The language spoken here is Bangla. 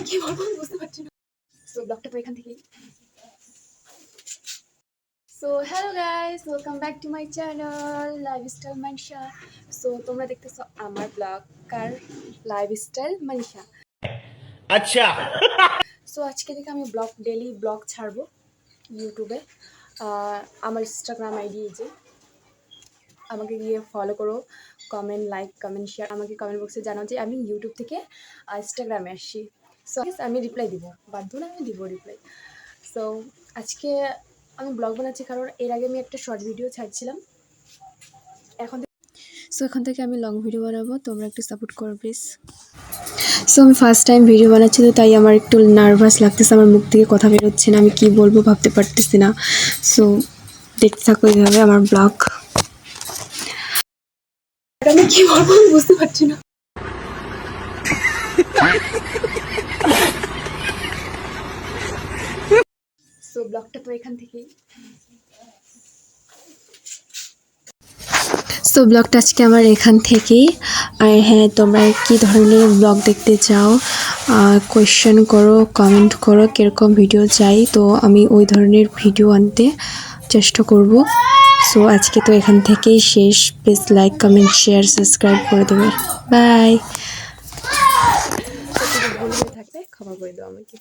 কি বলবো বুঝতে পারছি না। সো ব্লগটা তো এখান থেকেই। So hello guys, welcome back to my channel lifestyle Mansa. So তোমরা দেখতেছো আমার ব্লগ কার লাইফস্টাইল মানসা। আচ্ছা। সো আজকে থেকে আমি ডেলি ব্লগ ছাড়বো ইউটিউবে। আমার ইনস্টাগ্রাম আইডি যে আমাকে গিয়ে ফলো করো, কমেন্ট শেয়ার, আমাকে কমেন্ট বক্সে জানাও যে আমি ইউটিউব থেকে ইনস্টাগ্রামে আসছি। সো আমি রিপ্লাই দিব, বাধ্য না আমি দিব রিপ্লাই। সো আজকে আমি ব্লগ বানাচ্ছি কারণ এর আগে আমি একটা শর্ট ভিডিও ছাড়ছিলাম। এখন থেকে আমি লং ভিডিও বানাবো, তোমরা একটু সাপোর্ট করো প্লিজ। সো আমি ফার্স্ট টাইম ভিডিও বানাচ্ছি, তো তাই আমার একটু নার্ভাস লাগতেছে, আমার মুখ থেকে কথা বেরোচ্ছে না, আমি কি বলবো ভাবতে পারতেছি না। সো দেখতে থাকো এইভাবে আমার ব্লগ। আমি কি বলবো আমি বুঝতে পারছি না। সো ব্লগটা তো এখান থেকেই। সো ব্লগটা আজকে আমার এখান থেকেই। আর হ্যাঁ, তোমরা কী ধরনের ব্লগ দেখতে চাও কোয়েশ্চেন করো, কমেন্ট করো কীরকম ভিডিও চাই, তো আমি ওই ধরনের ভিডিও আনতে চেষ্টা করব। সো আজকে তো এখান থেকেই শেষ। Please like, comment, share, subscribe করে দেবে। বাই। ভুল হয়ে থাকলে ক্ষমা করে দাও আমাকে।